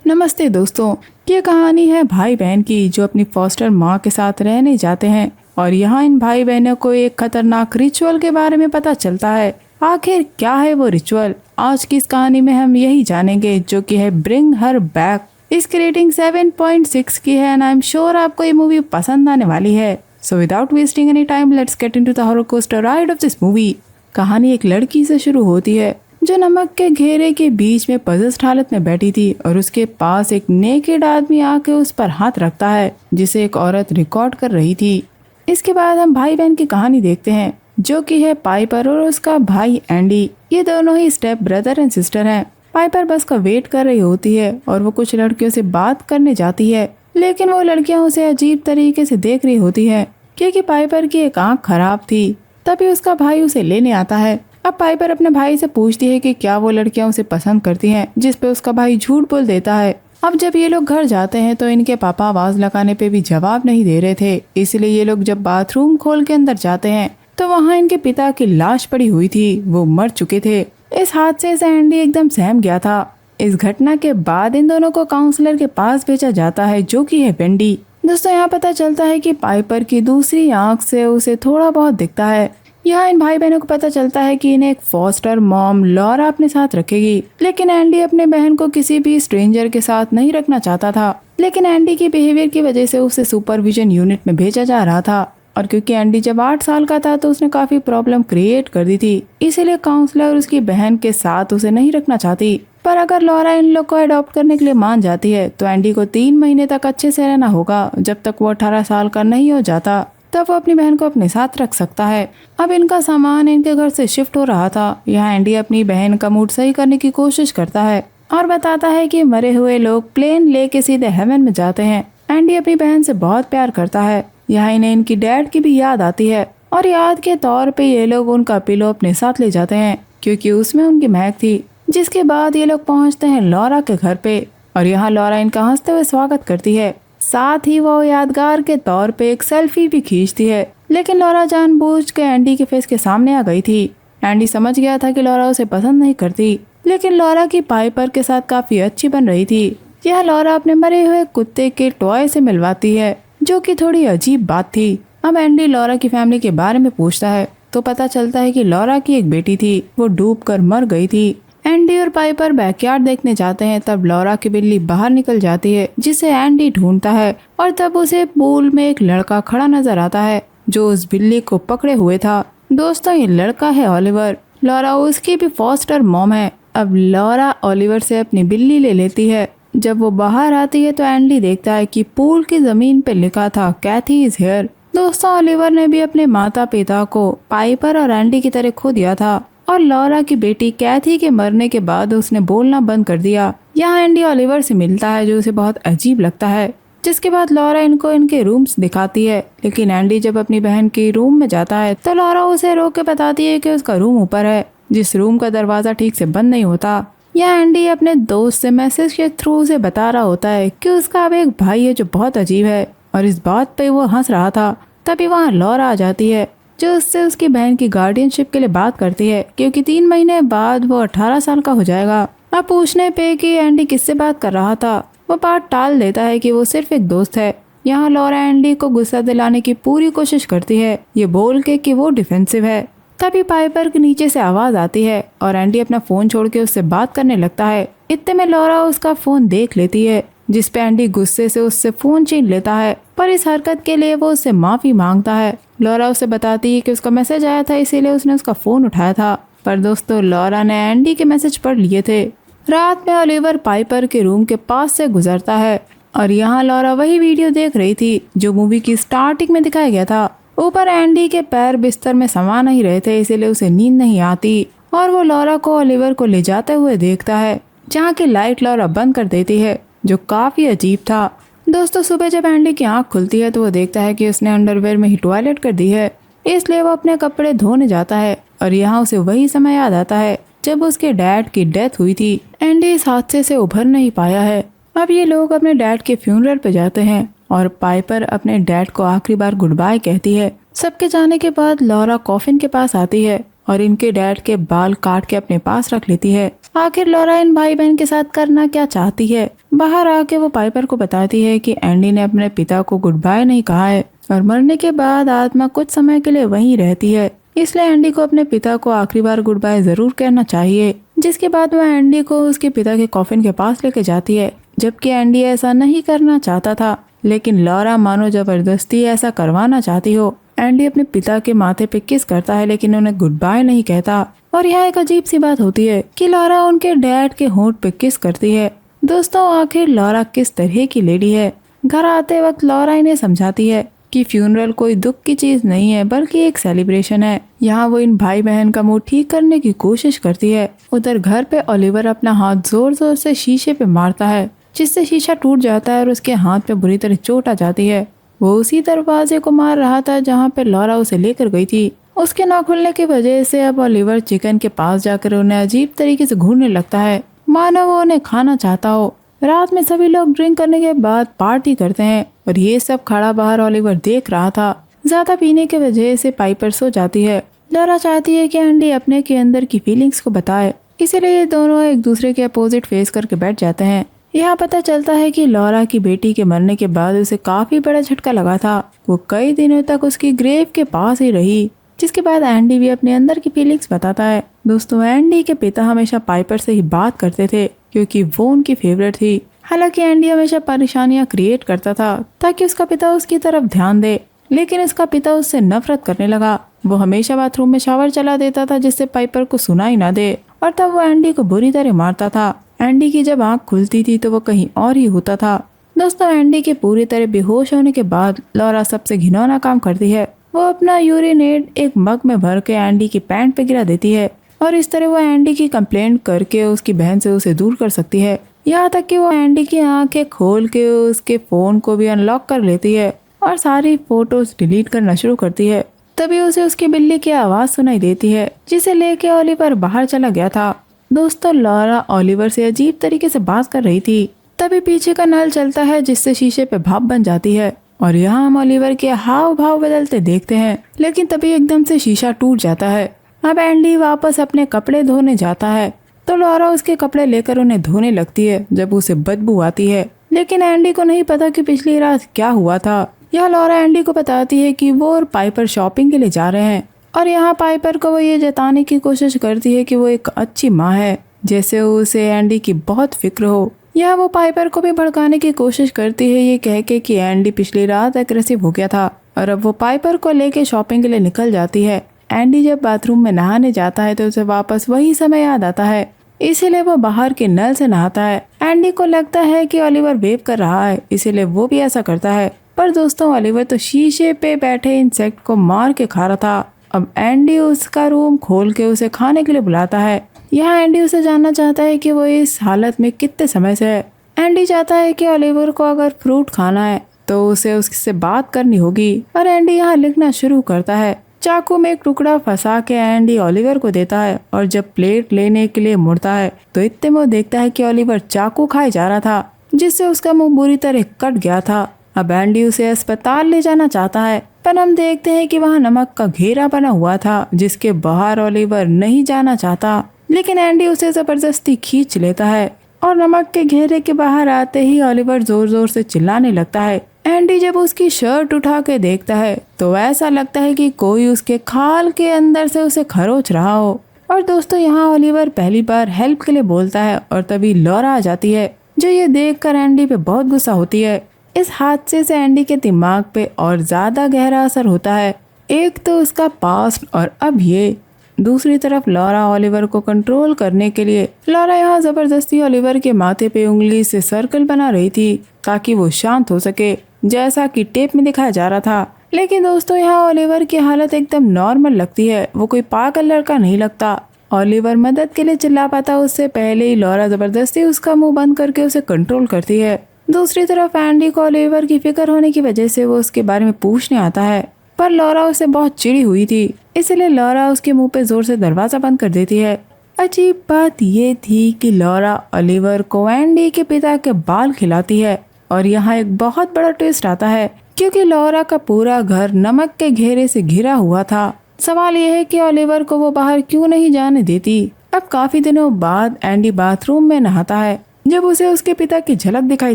नमस्ते दोस्तों। ये कहानी है भाई बहन की जो अपनी फॉस्टर माँ के साथ रहने जाते हैं और यहाँ इन भाई बहनों को एक खतरनाक रिचुअल के बारे में पता चलता है। आखिर क्या है वो रिचुअल? आज की इस कहानी में हम यही जानेंगे, जो कि है ब्रिंग हर बैक। इसकी रेटिंग 7.6 की है एंड आई एम श्योर आपको ये मूवी पसंद आने वाली है। So without wasting any time let's get into the horror coaster ride of this movie. कहानी एक लड़की से शुरू होती है जो नमक के घेरे के बीच में पज़ेस्ड हालत में बैठी थी और उसके पास एक नेकेड आदमी आके उस पर हाथ रखता है जिसे एक औरत रिकॉर्ड कर रही थी। इसके बाद हम भाई बहन की कहानी देखते हैं, जो कि है पाइपर और उसका भाई एंडी। ये दोनों ही स्टेप ब्रदर एंड सिस्टर हैं। पाइपर बस का वेट कर रही होती है और वो कुछ लड़कियों से बात करने जाती है, लेकिन वो लड़कियां उसे अजीब तरीके से देख रही होती है क्योंकि पाइपर की एक आंख खराब थी। तभी उसका भाई उसे लेने आता है। अब पाइपर अपने भाई से पूछती है कि क्या वो लड़कियां उसे पसंद करती हैं, जिस पे उसका भाई झूठ बोल देता है। अब जब ये लोग घर जाते हैं तो इनके पापा आवाज लगाने पे भी जवाब नहीं दे रहे थे, इसलिए ये लोग जब बाथरूम खोल के अंदर जाते हैं तो वहाँ इनके पिता की लाश पड़ी हुई थी। वो मर चुके थे। इस हादसे से एंडी एकदम सहम गया था। इस घटना के बाद इन दोनों को काउंसलर के पास भेजा जाता है, जो कि है वेंडी। दोस्तों, यहाँ पता चलता है कि पाइपर की दूसरी आंख से उसे थोड़ा बहुत दिखता है। यहाँ इन भाई बहनों को पता चलता है कि इन्हें एक फॉस्टर मॉम लॉरा अपने साथ रखेगी, लेकिन एंडी अपने बहन को किसी भी स्ट्रेंजर के साथ नहीं रखना चाहता था। लेकिन एंडी की बिहेवियर की वजह से उसे सुपरविजन यूनिट में भेजा जा रहा था और क्योंकि एंडी जब 8 साल का था तो उसने काफी प्रॉब्लम क्रिएट कर दी थी, इसीलिए काउंसलर उसकी बहन के साथ उसे नहीं रखना चाहती। पर अगर लॉरा इन लोग को अडॉप्ट करने के लिए मान जाती है तो एंडी को 3 महीने तक अच्छे से रहना होगा। जब तक वो 18 साल का नहीं हो जाता तब वो अपनी बहन को अपने साथ रख सकता है। अब इनका सामान इनके घर से शिफ्ट हो रहा था। यहाँ एंडी अपनी बहन का मूड सही करने की कोशिश करता है और बताता है कि मरे हुए लोग प्लेन लेके सीधे हेवन में जाते हैं। एंडी अपनी बहन से बहुत प्यार करता है। यहाँ इन्हें इनकी डैड की भी याद आती है और याद के तौर पे ये लोग उनका पिलो अपने साथ ले जाते हैं क्योंकि उसमें उनकी महक थी। जिसके बाद ये लोग पहुँचते हैं लॉरा के घर पे और यहाँ लॉरा इनका हंसते हुए स्वागत करती है। साथ ही वो यादगार के तौर पे एक सेल्फी भी खींचती है, लेकिन लॉरा जानबूझ के एंडी के फेस के सामने आ गई थी। एंडी समझ गया था कि लॉरा उसे पसंद नहीं करती, लेकिन लॉरा की पाइपर के साथ काफी अच्छी बन रही थी। यह लॉरा अपने मरे हुए कुत्ते के टॉय से मिलवाती है, जो कि थोड़ी अजीब बात थी। अब एंडी लॉरा की फैमिली के बारे में पूछता है तो पता चलता है कि लॉरा की एक बेटी थी, वो डूब कर मर गई थी। एंडी और पाइपर बैकयार्ड देखने जाते हैं, तब लॉरा की बिल्ली बाहर निकल जाती है जिसे एंडी ढूंढता है और तब उसे पूल में एक लड़का खड़ा नजर आता है जो उस बिल्ली को पकड़े हुए था। दोस्तों, ये लड़का है ओलिवर। लॉरा उसकी भी फॉस्टर मॉम है। अब लॉरा ओलिवर से अपनी बिल्ली ले लेती है। जब वो बाहर आती है तो एंडी देखता है कि पूल की जमीन पे लिखा था कैथी इज हियर। दोस्तों, ओलिवर ने भी अपने माता पिता को पाइपर और एंडी की तरह खो दिया था और लॉरा की बेटी कैथी के मरने के बाद उसने बोलना बंद कर दिया। यहाँ एंडी ओलिवर से मिलता है जो उसे बहुत अजीब लगता है। जिसके बाद लॉरा इनको इनके रूम्स दिखाती है, लेकिन एंडी जब अपनी बहन के रूम में जाता है तो लॉरा उसे रोक के बताती है कि उसका रूम ऊपर है, जिस रूम का दरवाजा ठीक से बंद नहीं होता। यहाँ एंडी अपने दोस्त से मैसेज के थ्रू उसे बता रहा होता है कि उसका अब एक भाई है जो बहुत अजीब है और इस बात पे वो हंस रहा था। तभी वहाँ लॉरा आ जाती है जो उससे उसकी बहन की गार्डियनशिप के लिए बात करती है क्योंकि 3 महीने बाद वो 18 साल का हो जाएगा। अब पूछने पे कि एंडी किससे बात कर रहा था, वो बात टाल देता है कि वो सिर्फ एक दोस्त है। यहाँ लॉरा एंडी को गुस्सा दिलाने की पूरी कोशिश करती है, ये बोल के कि वो डिफेंसिव है। तभी पाइपर के नीचे से आवाज आती है और एंडी अपना फोन छोड़ के उससे बात करने लगता है। इतने में लॉरा उसका फोन देख लेती है, जिसपे एंडी गुस्से से उससे फोन छीन लेता है, पर इस हरकत के लिए वो उससे माफी मांगता है। लॉरा उसे बताती है कि उसका मैसेज आया था, इसीलिए उसने उसका फोन उठाया था। पर दोस्तों, लॉरा ने एंडी के मैसेज पढ़ लिए थे। रात में ओलिवर पाइपर के रूम के पास से गुजरता है और यहाँ लॉरा वही वीडियो देख रही थी जो मूवी की स्टार्टिंग में दिखाया गया था। ऊपर एंडी के पैर बिस्तर में समा नहीं रहे थे, इसीलिए उसे नींद नहीं आती और वो लॉरा को ओलिवर को ले जाते हुए देखता है, जहाँ की लाइट लॉरा बंद कर देती है, जो काफी अजीब था। दोस्तों, सुबह जब एंडी की आंख खुलती है तो वो देखता है कि उसने अंडरवेयर में ही टॉयलेट कर दी है, इसलिए वो अपने कपड़े धोने जाता है और यहाँ उसे वही समय याद आता है जब उसके डैड की डेथ हुई थी। एंडी इस हादसे से उभर नहीं पाया है। अब ये लोग अपने डैड के फ्यूनरल पे जाते हैं और पाइपर अपने डैड को आखिरी बार गुड बाय कहती है। सबके जाने के बाद लॉरा कॉफिन के पास आती है और इनके डैड के बाल काट के अपने पास रख लेती है। आखिर लॉरा इन भाई बहन के साथ करना क्या चाहती है। बाहर आके वो पाइपर को बताती है कि एंडी ने अपने पिता को गुड बाय नहीं कहा है और मरने के बाद आत्मा कुछ समय के लिए वहीं रहती है, इसलिए एंडी को अपने पिता को आखिरी बार गुड बाय जरूर कहना चाहिए। जिसके बाद वह एंडी को उसके पिता के कॉफिन के पास लेके जाती है, जबकि एंडी ऐसा नहीं करना चाहता था, लेकिन लॉरा मानो जबरदस्ती ऐसा करवाना चाहती हो। एंडी अपने पिता के माथे पे किस करता है लेकिन उन्हें गुड बाय नहीं कहता। और यहाँ एक अजीब सी बात होती है कि लॉरा उनके डैड के होंठ पे किस करती है। दोस्तों आखिर लॉरा किस तरह की लेडी है। घर आते वक्त लॉरा इन्हें समझाती है कि फ्यूनरल कोई दुख की चीज नहीं है बल्कि एक सेलिब्रेशन है। यहाँ वो इन भाई बहन का मूड ठीक करने की कोशिश करती है। उधर घर पे ओलिवर अपना हाथ जोर जोर से शीशे पे मारता है, जिससे शीशा टूट जाता है और उसके हाथ पे बुरी तरह चोट आ जाती है। वो उसी दरवाजे को मार रहा था जहाँ पे लॉरा उसे लेकर गई थी। उसके ना खुलने की वजह से अब ओलिवर चिकन के पास जाकर उन्हें अजीब तरीके से घूरने लगता है, मानो वो उन्हें खाना चाहता हो। रात में सभी लोग ड्रिंक करने के बाद पार्टी करते हैं और ये सब खड़ा बाहर ओलिवर देख रहा था। ज्यादा पीने की वजह से पाइपर सो जाती है। लॉरा चाहती है कि एंडी अपने के अंदर की फीलिंग्स को बताए, इसीलिए ये दोनों एक दूसरे के अपोजिट फेस करके बैठ जाते हैं। यहाँ पता चलता है कि लॉरा की बेटी के मरने के बाद उसे काफी बड़ा झटका लगा था। वो कई दिनों तक उसकी ग्रेव के पास ही रही, जिसके बाद एंडी भी अपने अंदर की फीलिंग्स बताता है। दोस्तों एंडी के पिता हमेशा पाइपर से ही बात करते थे क्योंकि वो उनकी फेवरेट थी। हालांकि एंडी हमेशा परेशानियां क्रिएट करता था ताकि उसका पिता उसकी तरफ ध्यान दे, लेकिन उसका पिता उससे नफरत करने लगा। वो हमेशा बाथरूम में शावर चला देता था जिससे पाइपर को सुनाई ना दे, और तब वो एंडी को बुरी तरह मारता था। एंडी की जब आंख खुलती थी तो वो कहीं और ही होता था। दोस्तों एंडी के पूरी तरह बेहोश होने के बाद लॉरा सबसे घिनौना काम करती है। वो अपना यूरिनेट एक मग में भर के एंडी की पैंट पे गिरा देती है और इस तरह वो एंडी की कंप्लेंट करके उसकी बहन से उसे दूर कर सकती है। यहाँ तक कि वो एंडी की आंखें खोल के उसके फोन को भी अनलॉक कर लेती है और सारी फोटोज डिलीट करना शुरू करती है। तभी उसे उसकी बिल्ली की आवाज सुनाई देती है जिसे लेके ओलिवर बाहर चला गया था। दोस्तों लॉरा ओलिवर से अजीब तरीके से बात कर रही थी। तभी पीछे का नल चलता है जिससे शीशे पे भाप बन जाती है और यहाँ हम ओलिवर के हाव भाव बदलते देखते हैं, लेकिन तभी एकदम से शीशा टूट जाता है। अब एंडी वापस अपने कपड़े धोने जाता है तो लॉरा उसके कपड़े लेकर उन्हें धोने लगती है जब उसे बदबू आती है, लेकिन एंडी को नहीं पता कि पिछली रात क्या हुआ था। यह लॉरा एंडी को बताती है कि वो और पाइपर शॉपिंग के लिए जा रहे हैं और यहाँ पाइपर को वो ये जताने की कोशिश करती है कि वो एक अच्छी माँ है, जैसे उसे एंडी की बहुत फिक्र हो। यह वो पाइपर को भी भड़काने की कोशिश करती है ये कह के कि एंडी पिछली रात एग्रेसिव हो गया था और अब वो पाइपर को लेके शॉपिंग के लिए निकल जाती है। एंडी जब बाथरूम में नहाने जाता है तो उसे वापस वही समय याद आता है, इसीलिए वो बाहर के नल से नहाता है। एंडी को लगता है कि ओलिवर वेव कर रहा है, इसीलिए वो भी ऐसा करता है। पर दोस्तों ओलिवर तो शीशे पे बैठे इंसेक्ट को मार के खा रहा था। अब एंडी उसका रूम खोल के उसे खाने के लिए बुलाता है। यहाँ एंडी उसे जानना चाहता है कि वो इस हालत में कितने समय से है। एंडी चाहता है कि ओलिवर को अगर फ्रूट खाना है तो उसे उससे बात करनी होगी और एंडी यहाँ लिखना शुरू करता है। चाकू में एक टुकड़ा फंसा के एंडी ओलिवर को देता है और जब प्लेट लेने के लिए मुड़ता है तो इतने में वो देखता है कि ओलिवर चाकू खाए जा रहा था, जिससे उसका मुंह बुरी तरह कट गया था। अब एंडी उसे अस्पताल ले जाना चाहता है, पर हम देखते हैं कि वहाँ नमक का घेरा बना हुआ था जिसके बाहर ओलिवर नहीं जाना चाहता, लेकिन एंडी उसे जबरदस्ती खींच लेता है और नमक के घेरे के बाहर आते ही ओलिवर जोर जोर से चिल्लाने लगता है। एंडी जब उसकी शर्ट उठा के देखता है तो ऐसा लगता है कि कोई उसके खाल के अंदर से उसे खरोच रहा हो। और दोस्तों यहाँ ओलिवर पहली बार हेल्प के लिए बोलता है और तभी लॉरा आ जाती है, जो ये देखकर एंडी पे बहुत गुस्सा होती है। इस हादसे से एंडी के दिमाग पे और ज्यादा गहरा असर होता है, एक तो उसका पास्ट और अब ये। दूसरी तरफ लॉरा ओलिवर को कंट्रोल करने के लिए लॉरा यहाँ जबरदस्ती ओलिवर के माथे पे उंगली से सर्कल बना रही थी ताकि वो शांत हो सके, जैसा कि टेप में दिखाया जा रहा था। लेकिन दोस्तों यहाँ ओलिवर की हालत एकदम नॉर्मल लगती है, वो कोई पागल लड़का नहीं लगता। ओलिवर मदद के लिए चिल्ला पाता उससे पहले ही लॉरा जबरदस्ती उसका मुंह बंद करके उसे कंट्रोल करती है। दूसरी तरफ एंडी को ओलिवर की फिक्र होने की वजह से वो उसके बारे में पूछने आता है, पर लॉरा उसे बहुत चिड़ी हुई थी, इसलिए लॉरा उसके मुंह पे जोर से दरवाजा बंद कर देती है। अजीब बात ये थी कि लॉरा ओलिवर को एंडी के पिता के बाल खिलाती है और यहाँ एक बहुत बड़ा ट्विस्ट आता है क्योंकि लॉरा का पूरा घर नमक के घेरे से घिरा हुआ था। सवाल यह है कि ओलिवर को वो बाहर क्यों नहीं जाने देती। अब काफी दिनों बाद एंडी बाथरूम में नहाता है जब उसे उसके पिता की झलक दिखाई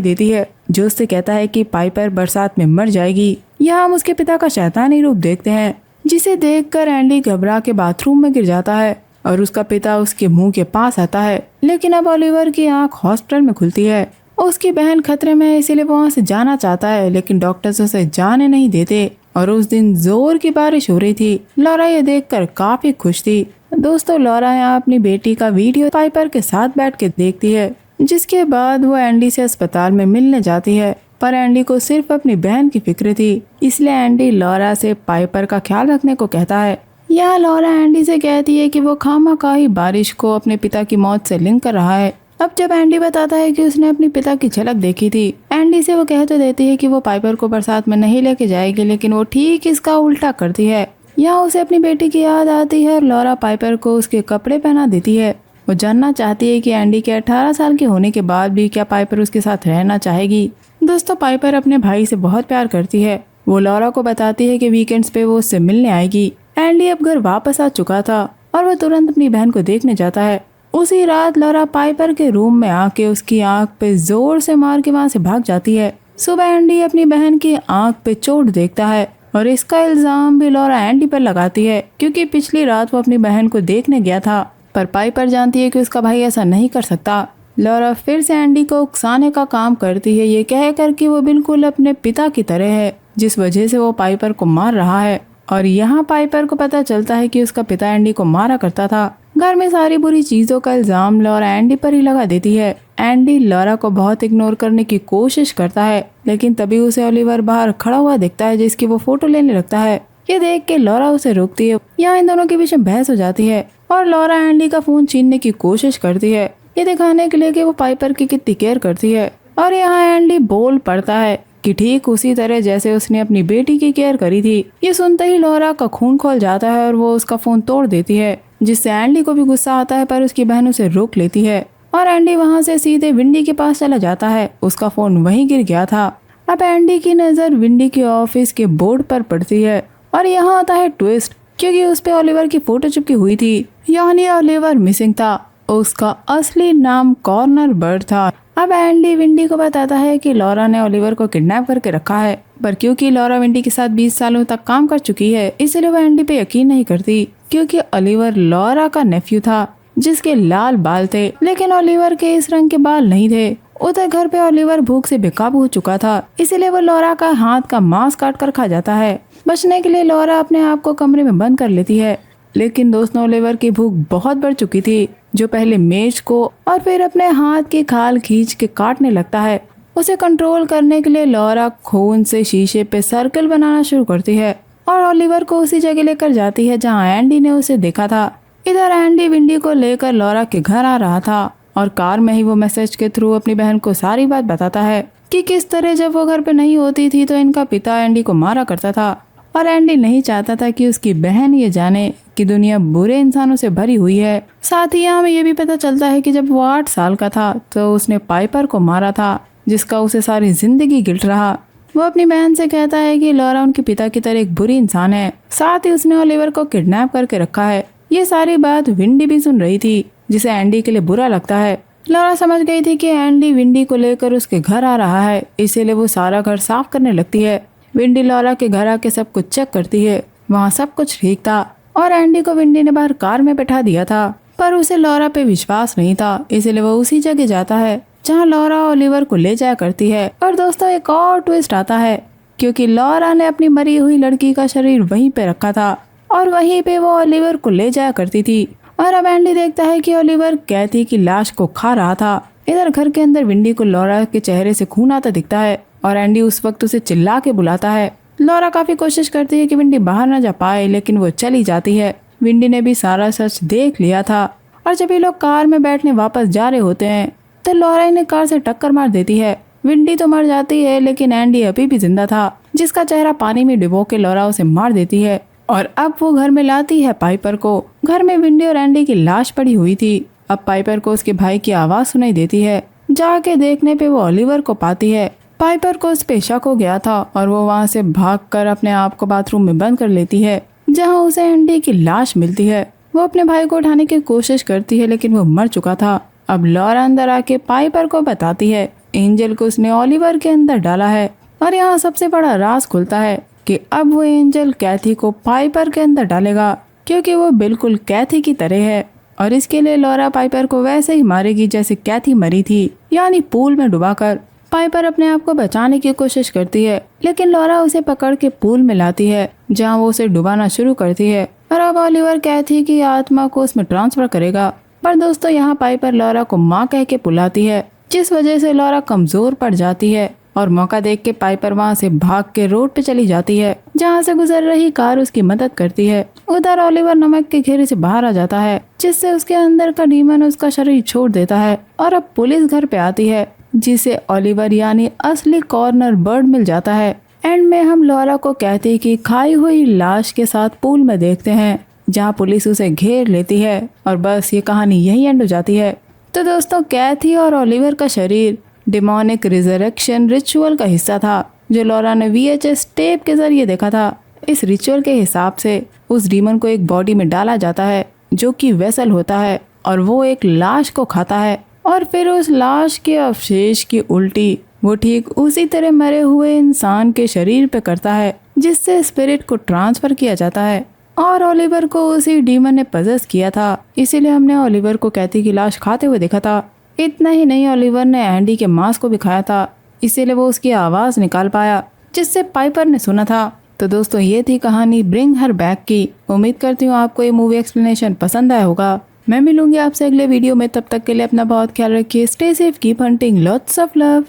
देती है, जो उससे कहता है कि पाइपर बरसात में मर जाएगी। यहाँ हम उसके पिता का शैतानी रूप देखते हैं, जिसे देखकर एंडी घबरा के बाथरूम में गिर जाता है और उसका पिता उसके मुंह के पास आता है। लेकिन अब ओलिवर की आंख हॉस्पिटल में खुलती है। उसकी बहन खतरे में है, इसीलिए वो वहाँ से जाना चाहता है, लेकिन डॉक्टर्स उसे जाने नहीं देते। और उस दिन जोर की बारिश हो रही थी। लॉरा ये देखकर काफी खुश थी। दोस्तों, लॉरा यहाँ अपनी बेटी का वीडियो पाइपर के साथ बैठ के देखती है, जिसके बाद वो एंडी से अस्पताल में मिलने जाती है। पर एंडी को सिर्फ अपनी बहन की फिक्र थी, इसलिए एंडी लॉरा से पाइपर का ख्याल रखने को कहता है। यहाँ लॉरा एंडी से कहती है कि वो खामखाही बारिश को अपने पिता की मौत से लिंक कर रहा है। अब जब एंडी बताता है कि उसने अपने पिता की झलक देखी थी, एंडी से वो कह तो देती है कि वो पाइपर को बरसात में नहीं लेके जाएगी, लेकिन वो ठीक इसका उल्टा करती है। यहाँ उसे अपनी बेटी की याद आती है और लॉरा पाइपर को उसके कपड़े पहना देती है। वो जानना चाहती है कि एंडी के 18 साल के होने के बाद भी क्या पाइपर उसके साथ रहना चाहेगी। दोस्तों, पाइपर अपने भाई से बहुत प्यार करती है। वो लॉरा को बताती है कि वीकेंड्स पे वो उससे मिलने आएगी। एंडी अब घर वापस आ चुका था और वो तुरंत अपनी बहन को देखने जाता है। उसी रात लॉरा पाइपर के रूम में आके उसकी आंख पे जोर से मार के वहाँ से भाग जाती है। सुबह एंडी अपनी बहन की आंख पे चोट देखता है और इसका इल्जाम भी लॉरा एंडी पर लगाती है, क्योंकि पिछली रात वो अपनी बहन को देखने गया था। पर पाइपर जानती है कि उसका भाई ऐसा नहीं कर सकता। लॉरा फिर से एंडी को उकसाने का काम करती है, ये कहकर कि वो बिल्कुल अपने पिता की तरह है, जिस वजह से वो पाइपर को मार रहा है। और यहाँ पाइपर को पता चलता है कि उसका पिता एंडी को मारा करता था। घर में सारी बुरी चीजों का इल्जाम लॉरा एंडी पर ही लगा देती है। एंडी लॉरा को बहुत इग्नोर करने की कोशिश करता है, लेकिन तभी उसे ओलिवर बाहर खड़ा हुआ दिखता है, जिसकी वो फोटो लेने लगता है। ये देख के लॉरा उसे रोकती है। यहाँ इन दोनों के बीच में बहस हो जाती है और लॉरा एंडी का फोन छीनने की कोशिश करती है, ये दिखाने के लिए कि वो पाइपर की कितनी केयर करती है। और यहाँ एंडी बोल पड़ता है कि ठीक उसी तरह जैसे उसने अपनी बेटी की केयर करी थी। ये सुनते ही लॉरा का खून खोल जाता है और वो उसका फोन तोड़ देती है, जिससे एंडी को भी गुस्सा आता है, पर उसकी बहन उसे रोक लेती है और एंडी वहाँ से सीधे विंडी के पास चला जाता है। उसका फोन वहीं गिर गया था। अब एंडी की नजर विंडी के ऑफिस के बोर्ड पर पड़ती है और यहाँ आता है ट्विस्ट, क्योंकि उस पे ओलिवर की फोटो चिपकी हुई थी। यानी ओलिवर मिसिंग था। उसका असली नाम कॉर्नर बर्ड था। अब एंडी विंडी को बताता है कि लॉरा ने ओलिवर को किडनैप करके रखा है, पर क्योंकि लॉरा विंडी के साथ 20 सालों तक काम कर चुकी है, इसलिए वो एंडी पे यकीन नहीं करती, क्योंकि ओलिवर लॉरा का नेफ्यू था जिसके लाल बाल थे, लेकिन ओलिवर के इस रंग के बाल नहीं थे। उधर घर पे ओलिवर भूख से बेकाबू हो चुका था, इसलिए वो लॉरा का हाथ का मांस काट कर खा जाता है। बचने के लिए लॉरा अपने आप को कमरे में बंद कर लेती है, लेकिन दोस्तों ओलिवर की भूख बहुत बढ़ चुकी थी, जो पहले मेज को और फिर अपने हाथ की खाल खींच के काटने लगता है। उसे कंट्रोल करने के लिए लॉरा खून से शीशे पे सर्कल बनाना शुरू करती है और ओलिवर को उसी जगह लेकर जाती है जहां एंडी ने उसे देखा था। इधर एंडी विंडी को लेकर लॉरा के घर आ रहा था और कार में ही वो मैसेज के थ्रू अपनी बहन को सारी बात बताता है कि किस तरह जब वो घर पे नहीं होती थी तो इनका पिता एंडी को मारा करता था और एंडी नहीं चाहता था कि उसकी बहन ये जाने कि दुनिया बुरे इंसानों से भरी हुई है। साथ ही हमें ये भी पता चलता है कि जब वो 8 साल का था तो उसने पाइपर को मारा था, जिसका उसे सारी जिंदगी गिल्ट रहा। वो अपनी बहन से कहता है कि लॉरा उनके पिता की तरह एक बुरी इंसान है, साथ ही उसने ओलिवर को किडनैप करके रखा है। ये सारी बात विंडी भी सुन रही थी, जिसे एंडी के लिए बुरा लगता है। लॉरा समझ गई थी कि एंडी विंडी को लेकर उसके घर आ रहा है, इसीलिए वो सारा घर साफ करने लगती है। विंडी लॉरा के घर आके सब कुछ चेक करती है। वहाँ सब कुछ ठीक था और एंडी को विंडी ने बाहर कार में बैठा दिया था, पर उसे लॉरा पे विश्वास नहीं था, इसलिए वो उसी जगह जाता है जहाँ लॉरा ओलिवर को ले जाया करती है। और दोस्तों एक और ट्विस्ट आता है, क्योंकि लॉरा ने अपनी मरी हुई लड़की का शरीर वहीं पे रखा था और वहीं पे वो ओलिवर को ले जाया करती थी। और अब एंडी देखता है कि ओलिवर कैथी की लाश को खा रहा था। इधर घर के अंदर विंडी को लॉरा के चेहरे से खून आता दिखता है और एंडी उस वक्त उसे चिल्ला के बुलाता है। लॉरा काफी कोशिश करती है कि विंडी बाहर न जा पाए, लेकिन वो चली जाती है। विंडी ने भी सारा सच देख लिया था और जब ये लोग कार में बैठने वापस जा रहे होते हैं तो लॉरा इन्हें कार से टक्कर मार देती है। विंडी तो मर जाती है, लेकिन एंडी अभी भी जिंदा था, जिसका चेहरा पानी में डुबो के लॉरा उसे मार देती है। और अब वो घर में लाती है पाइपर को। घर में विंडी और एंडी की लाश पड़ी हुई थी। अब पाइपर को उसके भाई की आवाज सुनाई देती है। जाके देखने पे वो ओलिवर को पाती है। पाइपर को उस पे शक हो गया था और वो वहाँ से भागकर अपने आप को बाथरूम में बंद कर लेती है, जहाँ उसे एंडी की लाश मिलती है। वो अपने भाई को उठाने की कोशिश करती है लेकिन वो मर चुका था। अब लॉरा अंदर आके पाइपर को बताती है एंजल को उसने ओलिवर के अंदर डाला है। और यहाँ सबसे बड़ा राज खुलता है कि अब वो एंजल कैथी को पाइपर के अंदर डालेगा, क्योंकि वो बिल्कुल कैथी की तरह है। और इसके लिए लॉरा पाइपर को वैसे ही मारेगी जैसे कैथी मरी थी, यानी पूल में डुबाकर। पाइपर अपने आप को बचाने की कोशिश करती है लेकिन लॉरा उसे पकड़ के पूल में लाती है, जहाँ वो उसे डुबाना शुरू करती है। और अब ओलिवर कैथी की आत्मा को उसमें ट्रांसफर करेगा। पर दोस्तों यहाँ पाइपर लॉरा को माँ कह के बुलाती है, जिस वजह से लॉरा कमजोर पड़ जाती है। और मौका देख के पाइपर वहाँ से भाग के रोड पे चली जाती है, जहाँ से गुजर रही कार उसकी मदद करती है। उधर ओलिवर नमक के घेरे से बाहर आ जाता है, जिससे उसके अंदर का डीमन उसका शरीर छोड़ देता है। और अब पुलिस घर पे आती है, जिसे ओलिवर यानी असली कॉर्नर बर्ड मिल जाता है। एंड में हम लॉरा को कहती कि खाई हुई लाश के साथ पूल में देखते हैं, जहाँ पुलिस उसे घेर लेती है। और बस ये कहानी यही एंड हो जाती है। तो दोस्तों कैथी और ओलिवर का शरीर डिमोनिक रिजरेक्शन रिचुअल का हिस्सा था, जो लॉरा ने VHS टेप के जरिए देखा था। इस रिचुअल के हिसाब से उस डीमन को एक बॉडी में डाला जाता है, जो कि वेसल होता है, और वो एक लाश को खाता है। और फिर उस लाश के अवशेष की उल्टी वो ठीक उसी तरह मरे हुए इंसान के शरीर पे करता है, जिससे स्पिरिट को ट्रांसफर किया जाता है। और ओलिवर को उसी डीमन ने पजेस किया था, इसीलिए हमने ओलिवर को कैथी की लाश खाते हुए देखा था। इतना ही नहीं, ओलिवर ने एंडी के मांस को भी खाया था, इसीलिए वो उसकी आवाज निकाल पाया, जिससे पाइपर ने सुना था। तो दोस्तों ये थी कहानी ब्रिंग हर बैक की। उम्मीद करती हूँ आपको ये मूवी एक्सप्लेनेशन पसंद आया होगा। मैं मिलूंगी आपसे अगले वीडियो में, तब तक के लिए अपना बहुत ख्याल रखिए। Stay safe, keep hunting, lots of love.